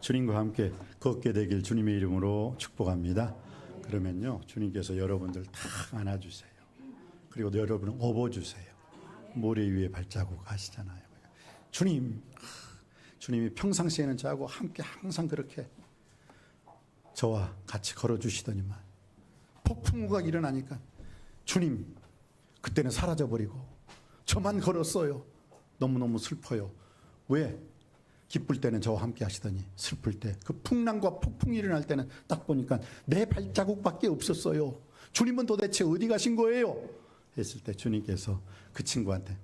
주님과 함께 걷게 되길 주님의 이름으로 축복합니다. 그러면요, 주님께서 여러분들 다 안아주세요. 그리고 여러분을 업어주세요. 모래 위에 발자국 하시잖아요. 주님이 평상시에는 저하고 함께 항상 그렇게 저와 같이 걸어주시더니만 폭풍우가 일어나니까 주님 그때는 사라져버리고 저만 걸었어요. 너무너무 슬퍼요. 왜? 기쁠 때는 저와 함께 하시더니 슬플 때 그 풍랑과 폭풍이 일어날 때는 딱 보니까 내 발자국밖에 없었어요. 주님은 도대체 어디 가신 거예요? 했을 때 주님께서 그 친구한테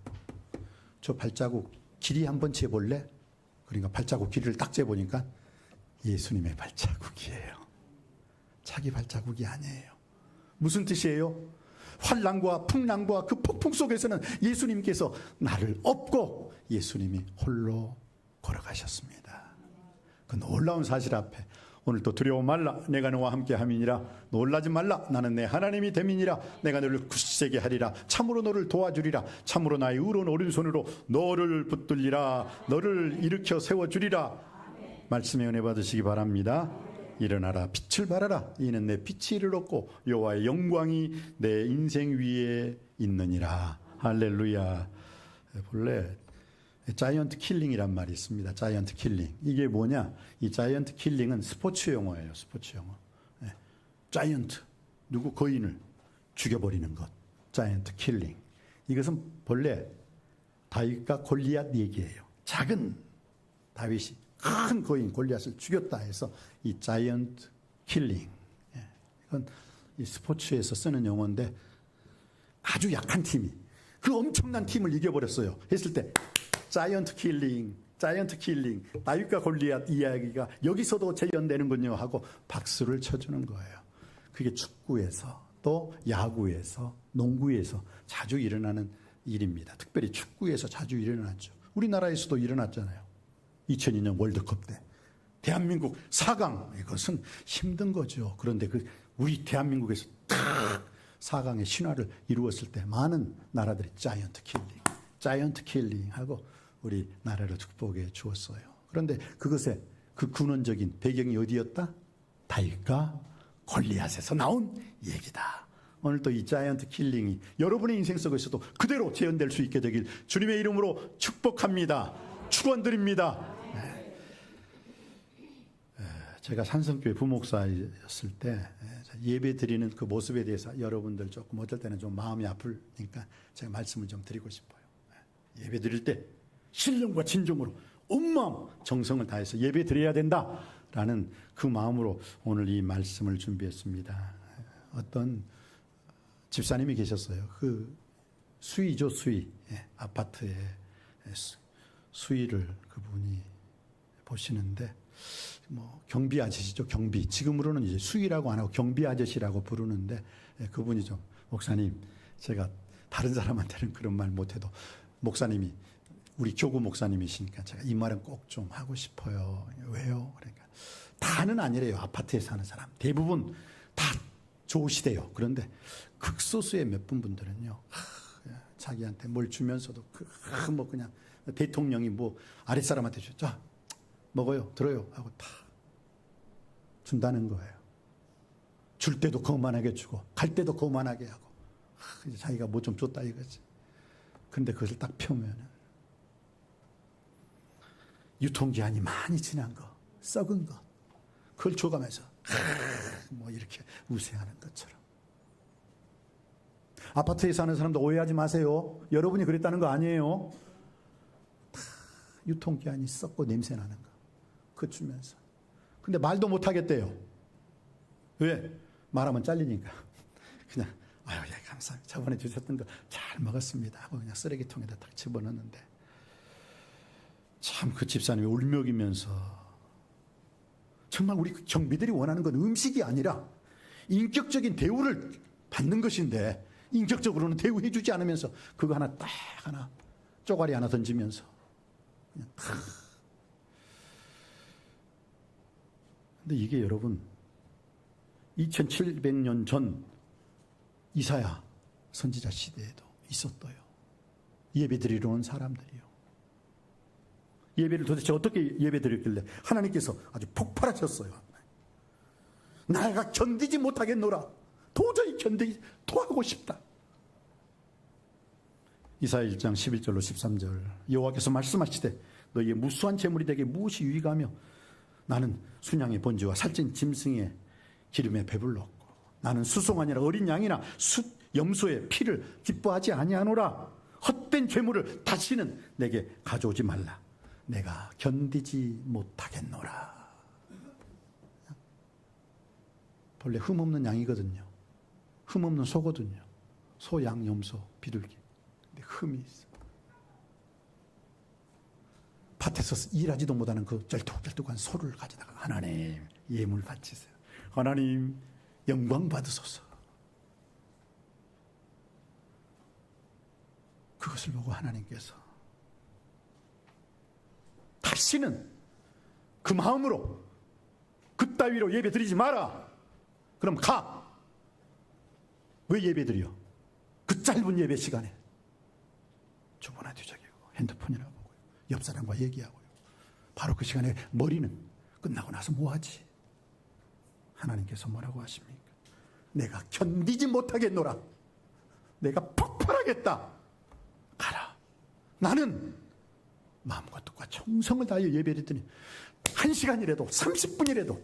저 발자국 길이 한번 재볼래? 그러니까 발자국 길이를 딱 재보니까 예수님의 발자국이에요. 자기 발자국이 아니에요. 무슨 뜻이에요? 환난과 풍랑과 그 폭풍 속에서는 예수님께서 나를 업고 예수님이 홀로 걸어가셨습니다. 그 놀라운 사실 앞에 오늘 또 두려워 말라 내가 너와 함께 함이니라 놀라지 말라 나는 내 하나님이 됨이니라 내가 너를 굳세게 하리라 참으로 너를 도와주리라 참으로 나의 의로운 오른손으로 너를 붙들리라 너를 일으켜 세워주리라. 말씀의 은혜 받으시기 바랍니다. 일어나라 빛을 발하라 이는 내 빛이 이르렀고 여호와의 영광이 내 인생 위에 있느니라. 할렐루야. 본래 자이언트 킬링이란 말이 있습니다. 자이언트 킬링. 이게 뭐냐? 이 자이언트 킬링은 스포츠 용어예요. 스포츠 용어. 네. 자이언트. 누구 거인을 죽여버리는 것. 자이언트 킬링. 이것은 본래 다윗과 골리앗 얘기예요. 작은 다윗이 큰 거인 골리앗을 죽였다 해서 이 자이언트 킬링. 이건 이 스포츠에서 쓰는 용어인데 아주 약한 팀이 그 엄청난 팀을 이겨버렸어요. 했을 때 자이언트 킬링, 자이언트 킬링, 다윗과 골리앗 이야기가 여기서도 재현되는군요 하고 박수를 쳐주는 거예요. 그게 축구에서 또 야구에서 농구에서 자주 일어나는 일입니다. 특별히 축구에서 자주 일어나죠. 우리나라에서도 일어났잖아요. 2002년 월드컵 때 대한민국 4강 이것은 힘든 거죠. 그런데 우리 대한민국에서 딱 4강의 신화를 이루었을 때 많은 나라들이 자이언트 킬링 하고 우리 나라를 축복해 주었어요. 그런데 그것의 그 근원적인 배경이 어디였다? 다윗과 골리앗에서 나온 얘기다. 오늘 또 이 자이언트 킬링이 여러분의 인생 속에서도 그대로 재현될 수 있게 되길 주님의 이름으로 축복합니다. 축원드립니다. 제가 산성교회 부목사였을 때 예배 드리는 그 모습에 대해서 여러분들 조금 어떨 때는 좀 마음이 아프니까 제가 말씀을 좀 드리고 싶어요. 예배 드릴 때 신령과 진정으로 온 마음 정성을 다해서 예배 드려야 된다라는 그 마음으로 오늘 이 말씀을 준비했습니다. 어떤 집사님이 계셨어요. 그 수위죠, 수위. 아파트에 수위를 그분이 보시는데 경비 아저씨죠, 경비. 지금으로는 이제 수위라고 안 하고 경비 아저씨라고 부르는데 그분이 좀 목사님, 제가 다른 사람한테는 그런 말 못해도 목사님이 우리 교구 목사님이시니까 제가 이 말은 꼭 좀 하고 싶어요. 왜요? 그러니까 다는 아니래요. 아파트에 사는 사람 대부분 다 좋으시대요. 그런데 극소수의 몇 분들은요 자기한테 뭘 주면서도 뭐 그냥 대통령이 뭐 아랫사람한테 자 먹어요 들어요 하고 다 준다는 거예요. 줄 때도 거만하게 주고 갈 때도 거만하게 하고 자기가 뭐 좀 줬다 이거지. 근데 그것을 딱 펴면은 유통기한이 많이 지난 거, 썩은 것, 그걸 줘가면서 뭐 이렇게 우세하는 것처럼. 아파트에 사는 사람도 오해하지 마세요. 여러분이 그랬다는 거 아니에요. 다 유통기한이 썩고 냄새 나는 거, 그거 주면서. 근데 말도 못 하겠대요. 왜? 말하면 잘리니까. 그냥 아유, 예, 감사합니다. 저번에 주셨던 거 잘 먹었습니다 하고 그냥 쓰레기통에다 딱 집어넣는데 참 그 집사님이 울먹이면서 정말 우리 경비들이 원하는 건 음식이 아니라 인격적인 대우를 받는 것인데 인격적으로는 대우해 주지 않으면서 그거 하나 딱 하나 쪼가리 하나 던지면서 그냥 탁. 근데 이게 여러분 2700년 전 이사야 선지자 시대에도 있었어요. 예배 드리러 온 사람들이요. 예배를 도대체 어떻게 예배 드렸길래 하나님께서 아주 폭발하셨어요. 내가 견디지 못하겠노라. 도저히 견디지 토하고 싶다. 이사야 1장 11절로 13절 여호와께서 말씀하시되 너희의 무수한 재물이 되게 무엇이 유익하며 나는 순양의 번제와 살찐 짐승의 기름에 배불렀고 나는 수송 아니라 어린 양이나 염소의 피를 기뻐하지 아니하노라. 헛된 재물을 다시는 내게 가져오지 말라. 내가 견디지 못하겠노라. 본래 흠없는 양이거든요. 흠없는 소거든요. 소, 양, 염소, 비둘기. 근데 흠이 있어. 밭에서 일하지도 못하는 그 쩔뚝쩔뚝한 소를 가져다가 하나님 예물 바치세요. 하나님 영광 받으소서. 그것을 보고 하나님께서 다시는 그 마음으로 그따위로 예배 드리지 마라. 그럼 가. 왜 예배 드려? 그 짧은 예배 시간에 주보나 뒤적이고 핸드폰이나 보고요. 옆 사람과 얘기하고요. 바로 그 시간에 머리는 끝나고 나서 뭐하지? 하나님께서 뭐라고 하십니까? 내가 견디지 못하겠노라. 내가 폭발하겠다. 가라. 나는 마음과 뜻과 정성을 다하여 예배를 드리니 1시간이라도 30분이라도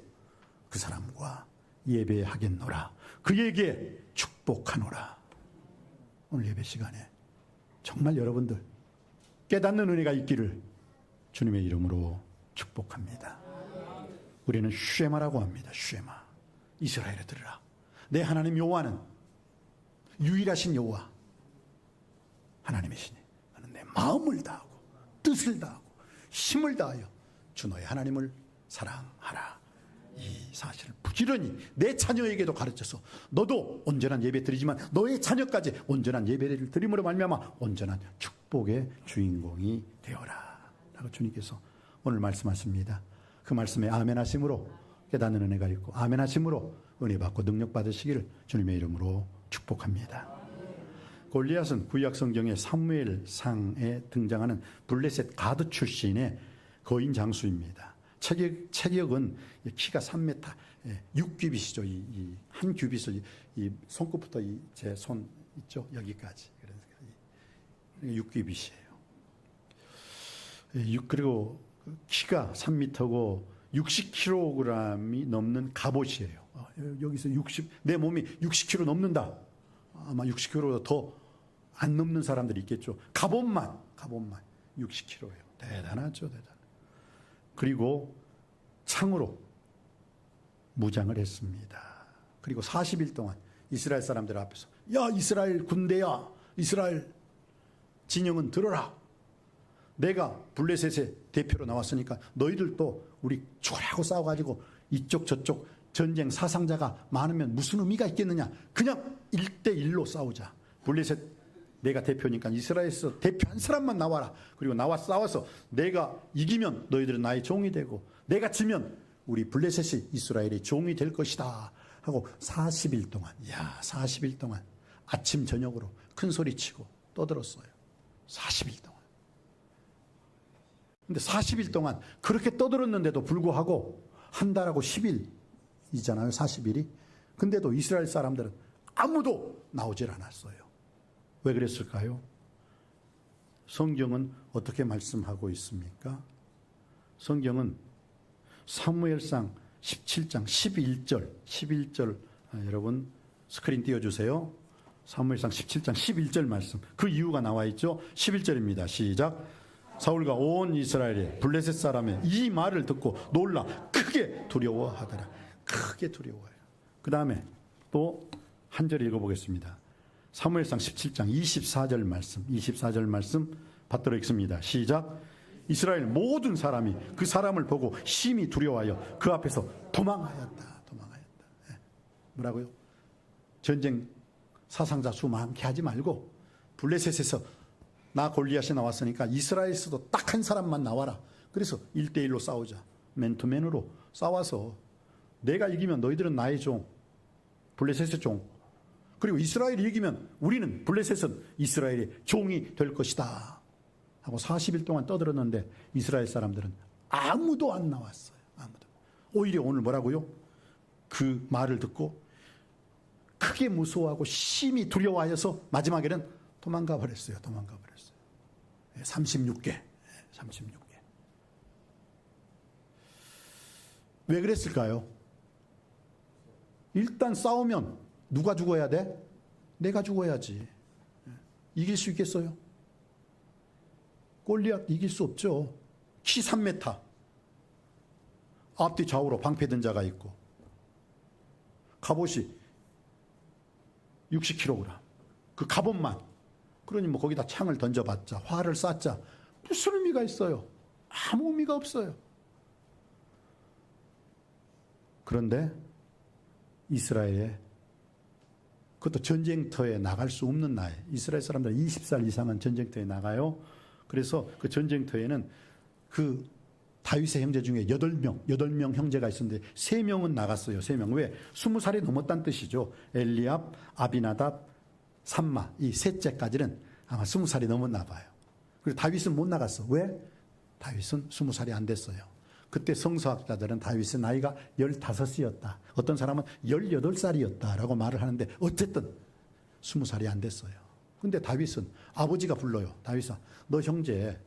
그 사람과 예배하겠노라. 그에게 축복하노라. 오늘 예배 시간에 정말 여러분들 깨닫는 은혜가 있기를 주님의 이름으로 축복합니다. 우리는 쉐마라고 합니다. 쉐마. 이스라엘에 들으라. 내 하나님 여호와는 유일하신 여호와 하나님이시니 나는 내 마음을 다하고 뜻을 다하고 힘을 다하여 주 너의 하나님을 사랑하라. 이 사실을 부지런히 내 자녀에게도 가르쳐서 너도 온전한 예배 드리지만 너의 자녀까지 온전한 예배를 드림으로 말미암아 온전한 축복의 주인공이 되어라 라고 주님께서 오늘 말씀하십니다. 그 말씀에 아멘 하심으로 깨닫는 은혜가 있고 아멘 하심으로 은혜 받고 능력 받으시기를 주님의 이름으로 축복합니다. 골리앗은 구약 성경의 사무엘상에 등장하는 블레셋 가드 출신의 거인 장수입니다. 체격은 키가 3m, 6규빗이죠. 이 한 규빗을 이 손끝부터 제 손 있죠. 여기까지. 그래서 6규빗이에요. 그리고 키가 3m고 60kg이 넘는 갑옷이에요. 여기서 내 몸이 60kg 넘는다. 아마 60kg보다 더 안 넘는 사람들이 있겠죠. 갑옷만 60kg예요. 대단하죠, 대단. 그리고 창으로 무장을 했습니다. 그리고 40일 동안 이스라엘 사람들 앞에서 야 이스라엘 군대야, 이스라엘 진영은 들어라. 내가 블레셋의 대표로 나왔으니까 너희들도 우리 죽으라고 싸워가지고 이쪽 저쪽 전쟁 사상자가 많으면 무슨 의미가 있겠느냐. 그냥 1대1로 싸우자. 블레셋 내가 대표니까 이스라엘에서 대표 한 사람만 나와라. 그리고 나와 싸워서 내가 이기면 너희들은 나의 종이 되고 내가 지면 우리 블레셋이 이스라엘의 종이 될 것이다 하고 40일 동안 40일 동안 아침 저녁으로 큰 소리치고 떠들었어요. 40일 동안. 근데 40일 동안 그렇게 떠들었는데도 불구하고 한 달하고 10일이잖아요. 40일이. 근데도 이스라엘 사람들은 아무도 나오질 않았어요. 왜 그랬을까요? 성경은 어떻게 말씀하고 있습니까? 성경은 사무엘상 17장 11절 여러분 스크린 띄워주세요. 사무엘상 17장 11절 말씀. 그 이유가 나와 있죠. 11절입니다. 시작. 사울과 온 이스라엘이 블레셋 사람의 이 말을 듣고 놀라 크게 두려워하더라. 크게 두려워해요. 그 다음에 또 한 절 읽어보겠습니다. 사무엘상 17장 24절 말씀 받들어 읽습니다. 시작. 이스라엘 모든 사람이 그 사람을 보고 심히 두려워하여 그 앞에서 도망하였다. 뭐라고요? 전쟁 사상자 수 많게 하지 말고 블레셋에서 나 골리앗이 나왔으니까 이스라엘에서도 딱 한 사람만 나와라. 그래서 1대1로 싸우자. 맨투맨으로 싸워서 내가 이기면 너희들은 나의 종, 블레셋의 종. 그리고 이스라엘이 이기면 우리는 블레셋은 이스라엘의 종이 될 것이다 하고 40일 동안 떠들었는데 이스라엘 사람들은 아무도 안 나왔어요. 아무도. 오히려 오늘 뭐라고요? 그 말을 듣고 크게 무서워하고 심히 두려워하여서 마지막에는 도망가 버렸어요. 도망가 버렸어요. 36개. 36개. 왜 그랬을까요? 일단 싸우면 누가 죽어야 돼? 내가 죽어야지. 이길 수 있겠어요? 골리앗 이길 수 없죠. 키 3m. 앞뒤 좌우로 방패든 자가 있고 갑옷이 60kg. 그 갑옷만. 그러니 뭐 거기다 창을 던져봤자 활을 쐈자 무슨 의미가 있어요? 아무 의미가 없어요. 그런데 이스라엘에 그것도 전쟁터에 나갈 수 없는 나이. 이스라엘 사람들 20살 이상은 전쟁터에 나가요. 그래서 그 전쟁터에는 그 다윗의 형제 중에 8명 형제가 있었는데 3명은 나갔어요. 3명. 왜? 20살이 넘었다는 뜻이죠. 엘리압, 아비나답, 삼마. 이 셋째까지는 아마 20살이 넘었나 봐요. 그리고 다윗은 못 나갔어. 왜? 다윗은 20살이 안 됐어요. 그때 성서학자들은 다윗의 나이가 15이었다. 어떤 사람은 18살이었다라고 말을 하는데 어쨌든 20살이 안 됐어요. 근데 다윗은 아버지가 불러요. 다윗아, 너 형제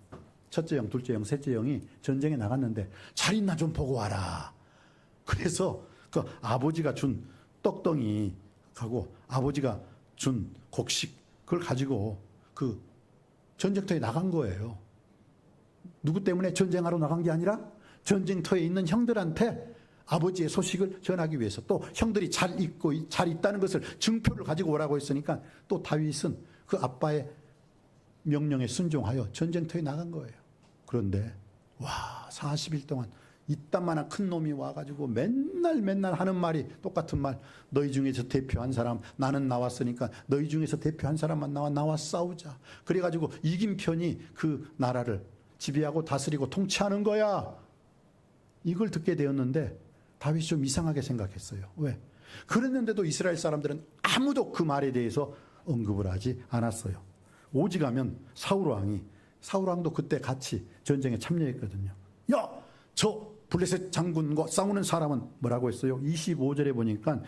첫째 형, 둘째 형, 셋째 형이 전쟁에 나갔는데 잘 있나 좀 보고 와라. 그래서 그 아버지가 준 떡덩이 하고 아버지가 준 곡식 그걸 가지고 그 전쟁터에 나간 거예요. 누구 때문에 전쟁하러 나간 게 아니라 전쟁터에 있는 형들한테 아버지의 소식을 전하기 위해서 또 형들이 잘 있고 잘 있다는 것을 증표를 가지고 오라고 했으니까 또 다윗은 그 아빠의 명령에 순종하여 전쟁터에 나간 거예요. 그런데 와 40일 동안 이딴만한 큰 놈이 와가지고 맨날 하는 말이 똑같은 말. 너희 중에서 대표한 사람, 나는 나왔으니까 너희 중에서 대표한 사람만 나와 싸우자. 그래가지고 이긴 편이 그 나라를 지배하고 다스리고 통치하는 거야. 이걸 듣게 되었는데 다윗이 좀 이상하게 생각했어요. 왜? 그랬는데도 이스라엘 사람들은 아무도 그 말에 대해서 언급을 하지 않았어요. 오직하면 사울왕도 그때 같이 전쟁에 참여했거든요. 야, 저 블레셋 장군과 싸우는 사람은 뭐라고 했어요? 25절에 보니까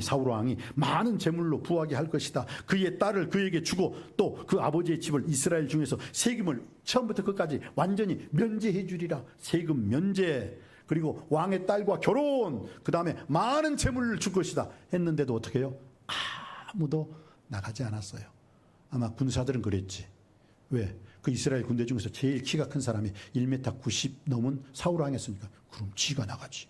사울왕이 많은 재물로 부하게 할 것이다. 그의 딸을 그에게 주고 또 그 아버지의 집을 이스라엘 중에서 세금을 처음부터 끝까지 완전히 면제해 주리라. 세금 면제. 그리고 왕의 딸과 결혼. 그 다음에 많은 재물을 줄 것이다. 했는데도 어떻게 해요? 아무도 나가지 않았어요. 아마 군사들은 그랬지. 왜? 그 이스라엘 군대 중에서 제일 키가 큰 사람이 1m 90 넘은 사울왕이었으니까 그럼 지가 나가지.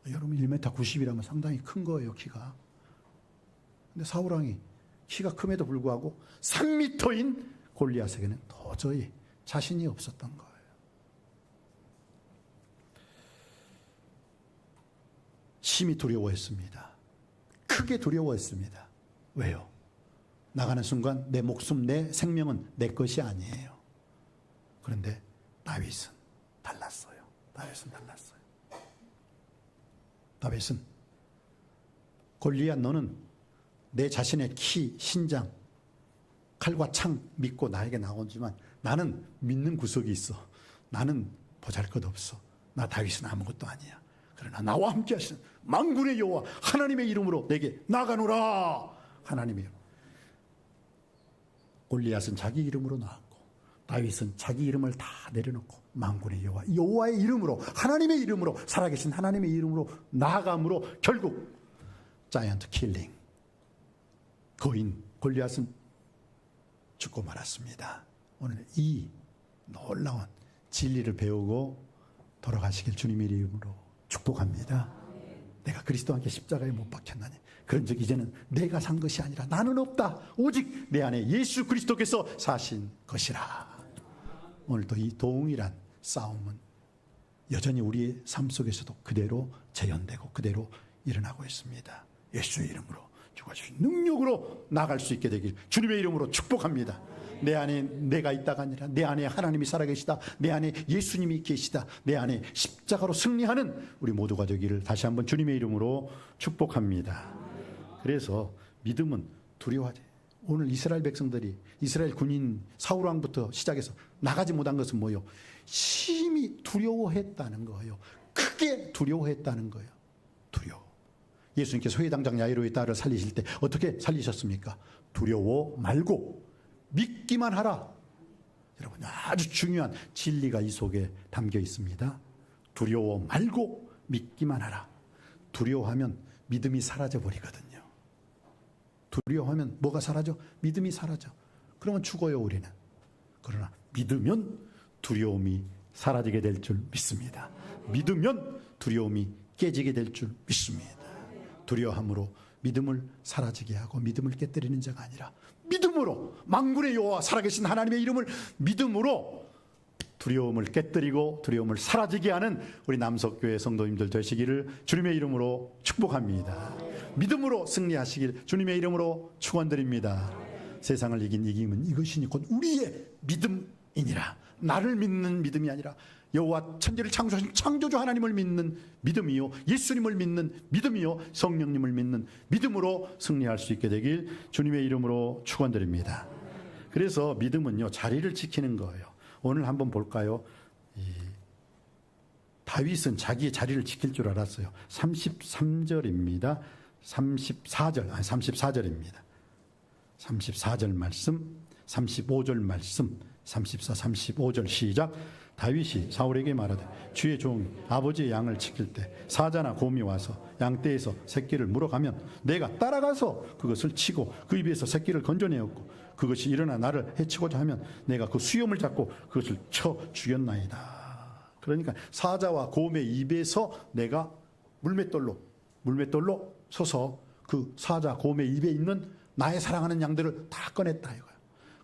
여러분 1m 90이라면 상당히 큰 거예요, 키가. 근데 사울왕이 키가 큼에도 불구하고 3m인 골리앗에게는 도저히 자신이 없었던 거예요. 심히 두려워했습니다. 크게 두려워했습니다. 왜요? 나가는 순간 내 목숨, 내 생명은 내 것이 아니에요. 그런데 다윗은 달랐어요. 다윗은 골리앗 너는 내 자신의 키, 신장, 칼과 창 믿고 나에게 나오지만 나는 믿는 구석이 있어. 나는 보잘것없어. 나 다윗은 아무것도 아니야. 그러나 나와 함께 하시는 만군의 여호와 하나님의 이름으로 내게 나가노라. 하나님의 이름. 골리앗은 자기 이름으로 나왔고 다윗은 자기 이름을 다 내려놓고 만군의 여호와의 이름으로 하나님의 이름으로 살아계신 하나님의 이름으로 나아감으로 결국 자이언트 킬링 거인 골리앗은 죽고 말았습니다. 오늘 이 놀라운 진리를 배우고 돌아가시길 주님의 이름으로 축복합니다. 내가 그리스도와 함께 십자가에 못 박혔나니 그런즉 이제는 내가 산 것이 아니라 나는 없다. 오직 내 안에 예수 그리스도께서 사신 것이라. 오늘도 이 동일한 싸움은 여전히 우리의 삶 속에서도 그대로 재현되고 그대로 일어나고 있습니다. 예수의 이름으로 죽어주신 능력으로 나갈 수 있게 되길 주님의 이름으로 축복합니다. 내 안에 내가 있다가 아니라 내 안에 하나님이 살아계시다. 내 안에 예수님이 계시다. 내 안에 십자가로 승리하는 우리 모두가 되기를 다시 한번 주님의 이름으로 축복합니다. 그래서 믿음은 두려워하지. 오늘 이스라엘 백성들이, 이스라엘 군인 사울왕부터 시작해서 나가지 못한 것은 뭐예요? 심히 두려워했다는 거예요. 크게 두려워했다는 거예요. 두려워. 예수님께서 회당장 야이로의 딸을 살리실 때 어떻게 살리셨습니까? 두려워 말고 믿기만 하라. 여러분, 아주 중요한 진리가 이 속에 담겨 있습니다. 두려워 말고 믿기만 하라. 두려워하면 믿음이 사라져 버리거든요. 두려워하면 뭐가 사라져? 믿음이 사라져. 그러면 죽어요, 우리는. 그러나 믿으면 두려움이 사라지게 될 줄 믿습니다. 믿으면 두려움이 깨지게 될 줄 믿습니다. 두려워함으로 믿음을 사라지게 하고 믿음을 깨뜨리는 자가 아니라 믿음으로, 만군의 여호와 살아계신 하나님의 이름을 믿음으로 두려움을 깨뜨리고 두려움을 사라지게 하는 우리 남석교회 성도님들 되시기를 주님의 이름으로 축복합니다. 믿음으로 승리하시길 주님의 이름으로 축원드립니다. 세상을 이긴 이김은 이것이니 곧 우리의 믿음이니라. 나를 믿는 믿음이 아니라 여호와 천지를 창조하신 창조주 하나님을 믿는 믿음이요, 예수님을 믿는 믿음이요, 성령님을 믿는 믿음으로 승리할 수 있게 되길 주님의 이름으로 축원드립니다. 그래서 믿음은요, 자리를 지키는 거예요. 오늘 한번 볼까요? 다윗은 자기의 자리를 지킬 줄 알았어요. 33절입니다. 34절입니다. 34절 말씀, 35절 말씀, 34, 35절 시작. 다윗이 사울에게 말하되 주의 종이 아버지의 양을 지킬 때 사자나 곰이 와서 양떼에서 새끼를 물어가면 내가 따라가서 그것을 치고 그 입에서 새끼를 건져내었고 그것이 일어나 나를 해치고자 하면 내가 그 수염을 잡고 그것을 쳐 죽였나이다. 그러니까 사자와 곰의 입에서 내가 물맷돌로 서서 그 사자 곰의 입에 있는 나의 사랑하는 양들을 다 꺼냈다 이거야.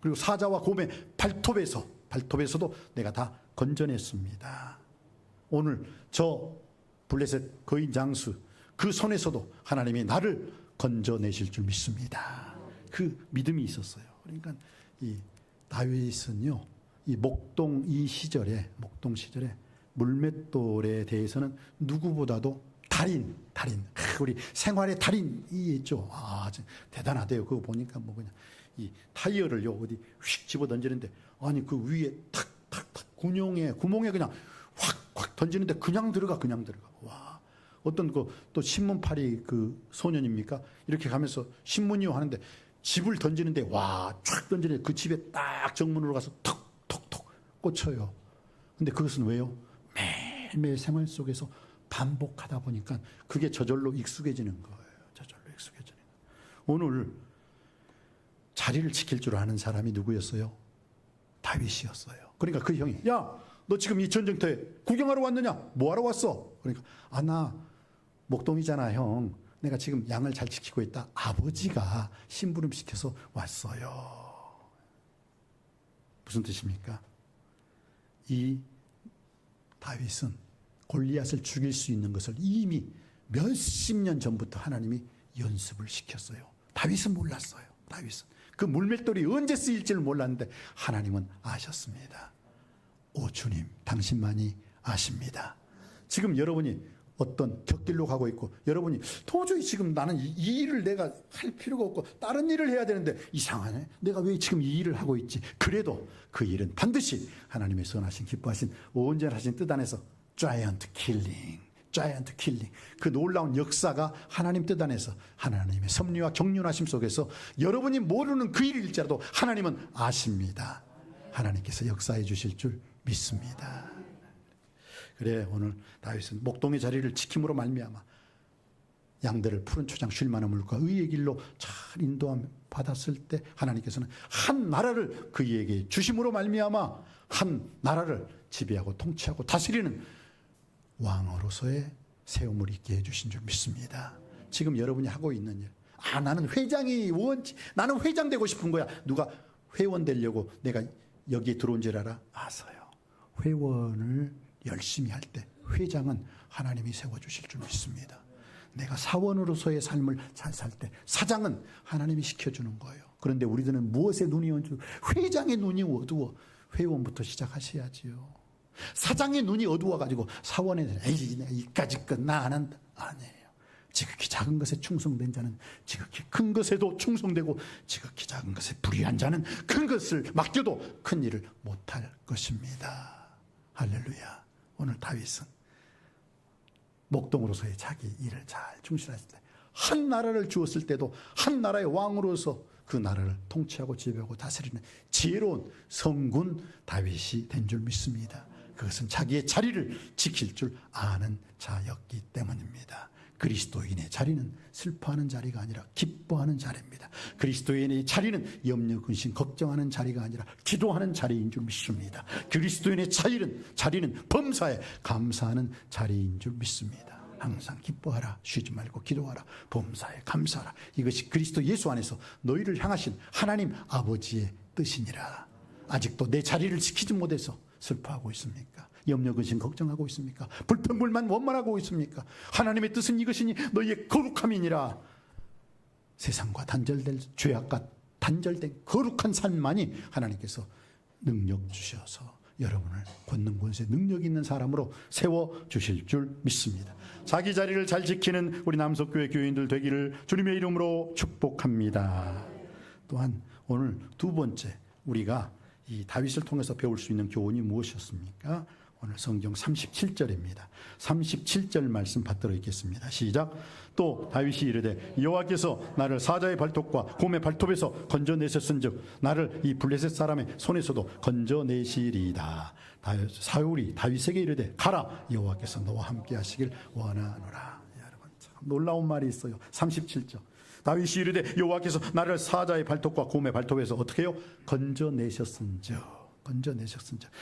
그리고 사자와 곰의 발톱에서도 내가 다 건져냈습니다. 오늘 저 블레셋 거인 장수 그 손에서도 하나님이 나를 건져내실 줄 믿습니다. 그 믿음이 있었어요. 그러니까 이 다윗은요, 이 목동 시절에 물맷돌에 대해서는 누구보다도 달인 우리 생활의 달인이 있죠. 대단하대요. 그거 보니까 뭐 그냥 이 타이어를요 어디 휙 집어 던지는데 아니 그 위에 탁탁탁 구멍에 그냥 확 던지는데 그냥 들어가. 와, 어떤 그 또 신문팔이 그 소년입니까? 이렇게 가면서 신문이요 하는데 집을 던지는데 와, 쫙 던지는데 그 집에 딱 정문으로 가서 톡톡톡 꽂혀요. 근데 그것은 왜요? 매일매일 생활 속에서 반복하다 보니까 그게 저절로 익숙해지는 거예요. 오늘 자리를 지킬 줄 아는 사람이 누구였어요? 다윗이었어요. 그러니까 그 형이, 야, 너 지금 이 전쟁터에 구경하러 왔느냐? 뭐하러 왔어? 그러니까 나 목동이잖아 형. 내가 지금 양을 잘 지키고 있다. 아버지가 심부름 시켜서 왔어요. 무슨 뜻입니까? 이 다윗은 골리앗을 죽일 수 있는 것을 이미 몇십 년 전부터 하나님이 연습을 시켰어요. 다윗은 몰랐어요. 그 물맷돌이 언제 쓰일지를 몰랐는데 하나님은 아셨습니다. 오 주님, 당신만이 아십니다. 지금 여러분이 어떤 격길로 가고 있고 여러분이 도저히 지금 나는 이 일을 내가 할 필요가 없고 다른 일을 해야 되는데 이상하네. 내가 왜 지금 이 일을 하고 있지? 그래도 그 일은 반드시 하나님의 선하신 기뻐하신 온전하신 뜻 안에서 자이언트 킬링 그 놀라운 역사가 하나님 뜻 안에서 하나님의 섭리와 경륜하심 속에서 여러분이 모르는 그 일일지라도 하나님은 아십니다. 하나님께서 역사해 주실 줄 믿습니다. 그래 오늘 다윗은 목동의 자리를 지킴으로 말미암아 양들을 푸른 초장 쉴 만한 물과 의의 길로 잘 인도함 받았을 때 하나님께서는 한 나라를 그에게 주심으로 말미암아 한 나라를 지배하고 통치하고 다스리는 왕으로서의 세움을 있게 해주신 줄 믿습니다. 지금 여러분이 하고 있는 일, 나는 회장이 나는 회장 되고 싶은 거야. 누가 회원 되려고 내가 여기에 들어온 줄 알아? 아서요. 회원을 열심히 할 때 회장은 하나님이 세워주실 줄 믿습니다. 내가 사원으로서의 삶을 잘 살 때 사장은 하나님이 시켜주는 거예요. 그런데 우리들은 무엇에 눈이 어두워? 회장의 눈이 어두워. 회원부터 시작하셔야지요. 사장의 눈이 어두워가지고 사원에 이까짓 건 나 안 한다. 아니에요. 지극히 작은 것에 충성된 자는 지극히 큰 것에도 충성되고, 지극히 작은 것에 불의한 자는 큰 것을 맡겨도 큰 일을 못할 것입니다. 할렐루야. 오늘 다윗은 목동으로서의 자기 일을 잘 충실했을 때, 한 나라를 주었을 때도 한 나라의 왕으로서 그 나라를 통치하고 지배하고 다스리는 지혜로운 성군 다윗이 된 줄 믿습니다. 그것은 자기의 자리를 지킬 줄 아는 자였기 때문입니다. 그리스도인의 자리는 슬퍼하는 자리가 아니라 기뻐하는 자리입니다. 그리스도인의 자리는 염려, 근심, 걱정하는 자리가 아니라 기도하는 자리인 줄 믿습니다. 그리스도인의 자리는 범사에 감사하는 자리인 줄 믿습니다. 항상 기뻐하라, 쉬지 말고 기도하라, 범사에 감사하라. 이것이 그리스도 예수 안에서 너희를 향하신 하나님 아버지의 뜻이니라. 아직도 내 자리를 지키지 못해서 슬퍼하고 있습니까? 염려, 근심, 걱정하고 있습니까? 불평불만, 원망하고 있습니까? 하나님의 뜻은 이것이니 너희의 거룩함이니라. 세상과 단절될, 죄악과 단절된 거룩한 삶만이 하나님께서 능력 주셔서 여러분을 권능 권세 능력 있는 사람으로 세워주실 줄 믿습니다. 자기 자리를 잘 지키는 우리 남석교회 교인들 되기를 주님의 이름으로 축복합니다. 또한 오늘 두 번째, 우리가 이 다윗을 통해서 배울 수 있는 교훈이 무엇이었습니까? 오늘 성경 37절입니다. 37절 말씀 받들어 읽겠습니다. 시작. 또 다윗이 이르되 여호와께서 나를 사자의 발톱과 곰의 발톱에서 건져내셨은즉 나를 이 블레셋 사람의 손에서도 건져내시리이다. 사울이 다윗에게 이르되 가라, 여호와께서 너와 함께 하시길 원하노라. 여러분, 참 놀라운 말이 있어요. 37절. 다윗이 이르되 여호와께서 나를 사자의 발톱과 곰의 발톱에서 어떻게 해요? 건져내셨은즉.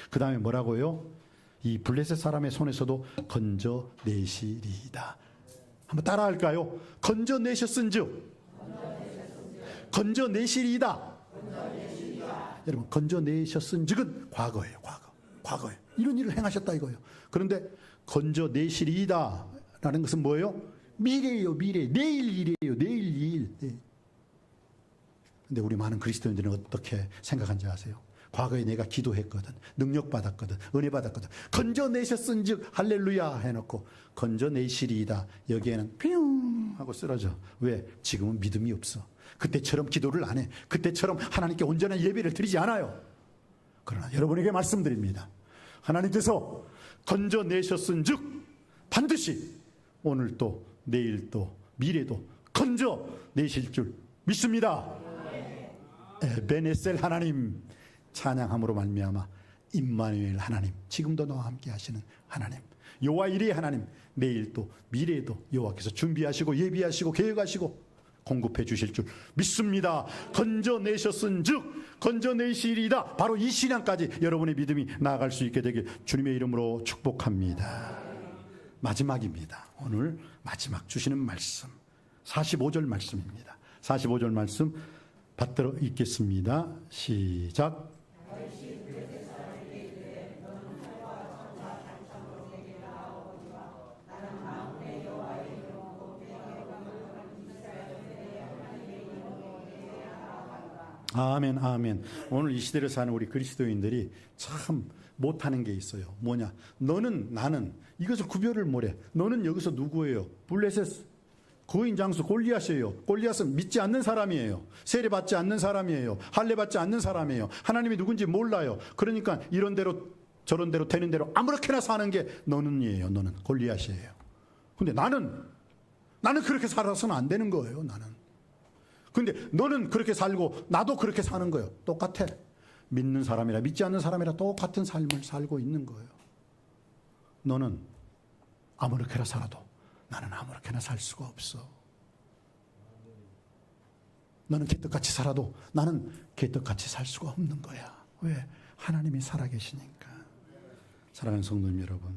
그 다음에 뭐라고요? 이 블레셋 사람의 손에서도 건져내시리이다. 한번 따라할까요? 건져내셨은즉, 건져내시리이다. 여러분, 건져내셨은즉은 과거예요. 과거예요. 이런 일을 행하셨다 이거예요. 그런데 건져내시리이다 라는 것은 뭐예요? 미래예요. 미래. 내일 일이에요. 내일 일. 네. 근데 우리 많은 그리스도인들은 어떻게 생각한지 아세요? 과거에 내가 기도했거든, 능력 받았거든, 은혜 받았거든, 건져내셨은즉 할렐루야 해놓고 건져내시리이다, 여기에는 뿅 하고 쓰러져. 왜? 지금은 믿음이 없어. 그때처럼 기도를 안 해. 그때처럼 하나님께 온전한 예배를 드리지 않아요. 그러나 여러분에게 말씀드립니다. 하나님께서 건져내셨은즉 반드시 오늘도 내일도 미래도 건져내실 줄 믿습니다. 에베네셀 하나님 찬양함으로 말미암아 임마누엘 하나님, 지금도 너와 함께 하시는 하나님, 여호와 이레 하나님, 내일도 미래도 여호와께서 준비하시고 예비하시고 계획하시고 공급해 주실 줄 믿습니다. 건져내셨은즉 건져내시리이다. 바로 이 신앙까지 여러분의 믿음이 나아갈 수 있게 되길 주님의 이름으로 축복합니다. 마지막입니다. 오늘 마지막 주시는 말씀 45절 말씀입니다. 45절 말씀 받들어 읽겠습니다. 시작. 아멘, 아멘. 오늘 이 시대를 사는 우리 그리스도인들이 참 못하는 게 있어요. 뭐냐? 너는, 나는 이것을 구별을 못해. 너는 여기서 누구예요? 블레셋 거인 장수 골리앗이에요. 골리앗은 믿지 않는 사람이에요. 세례받지 않는 사람이에요. 할례받지 않는 사람이에요. 하나님이 누군지 몰라요. 그러니까 이런 대로 저런 대로 되는 대로 아무렇게나 사는 게 너는이에요. 너는 골리앗이에요. 근데 나는 그렇게 살아서는 안 되는 거예요. 나는. 근데 너는 그렇게 살고 나도 그렇게 사는 거예요. 똑같아. 믿는 사람이라 믿지 않는 사람이라 똑같은 삶을 살고 있는 거예요. 너는 아무렇게나 살아도 나는 아무렇게나 살 수가 없어. 너는 개떡같이 살아도 나는 개떡같이 살 수가 없는 거야. 왜? 하나님이 살아계시니까. 사랑하는 성도님 여러분,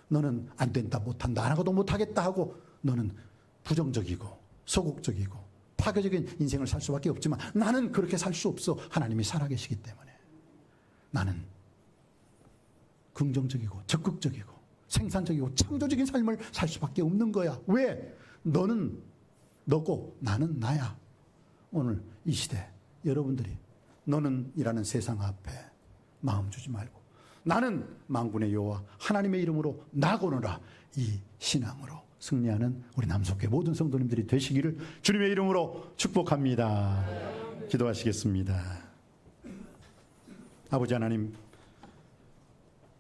너는 안 된다, 못한다, 안 하고도 못하겠다 하고 너는 부정적이고 소극적이고 파괴적인 인생을 살 수밖에 없지만 나는 그렇게 살 수 없어. 하나님이 살아계시기 때문에. 나는 긍정적이고 적극적이고 생산적이고 창조적인 삶을 살 수밖에 없는 거야. 왜? 너는 너고 나는 나야. 오늘 이 시대 여러분들이 너는 이라는 세상 앞에 마음 주지 말고 나는 만군의 여호와 하나님의 이름으로 나고노라, 이 신앙으로 승리하는 우리 남석교회 모든 성도님들이 되시기를 주님의 이름으로 축복합니다. 기도하시겠습니다. 아버지 하나님,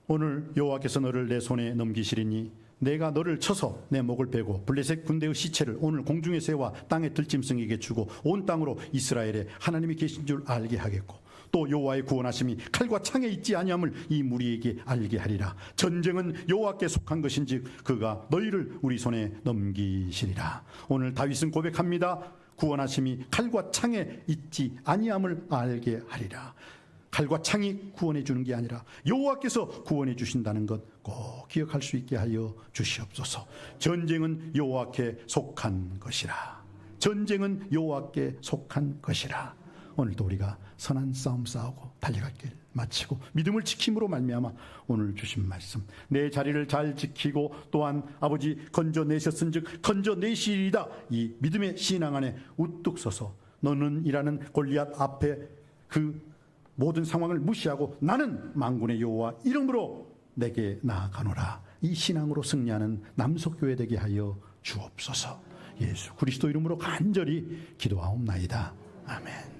오늘 여호와께서 너를 내 손에 넘기시리니 내가 너를 쳐서 내 목을 베고 블레셋 군대의 시체를 오늘 공중의 새와 땅의 들짐승에게 주고 온 땅으로 이스라엘에 하나님이 계신 줄 알게 하겠고, 또 여호와의 구원하심이 칼과 창에 있지 아니함을 이 무리에게 알게 하리라. 전쟁은 여호와께 속한 것인즉 그가 너희를 우리 손에 넘기시리라. 오늘 다윗은 고백합니다. 구원하심이 칼과 창에 있지 아니함을 알게 하리라. 칼과 창이 구원해 주는 게 아니라 여호와께서 구원해 주신다는 것 꼭 기억할 수 있게 하여 주시옵소서. 전쟁은 여호와께 속한 것이라. 전쟁은 여호와께 속한 것이라. 오늘도 우리가 선한 싸움 싸우고 달려갈 길 마치고 믿음을 지킴으로 말미암아 오늘 주신 말씀, 내 자리를 잘 지키고 또한 아버지 건져내셨은즉 건져내시리다, 이 믿음의 신앙 안에 우뚝 서서 너는 이라는 골리앗 앞에 그 모든 상황을 무시하고 나는 만군의 여호와 이름으로 내게 나아가노라, 이 신앙으로 승리하는 남석교회 되게 하여 주옵소서. 예수 그리스도 이름으로 간절히 기도하옵나이다. 아멘.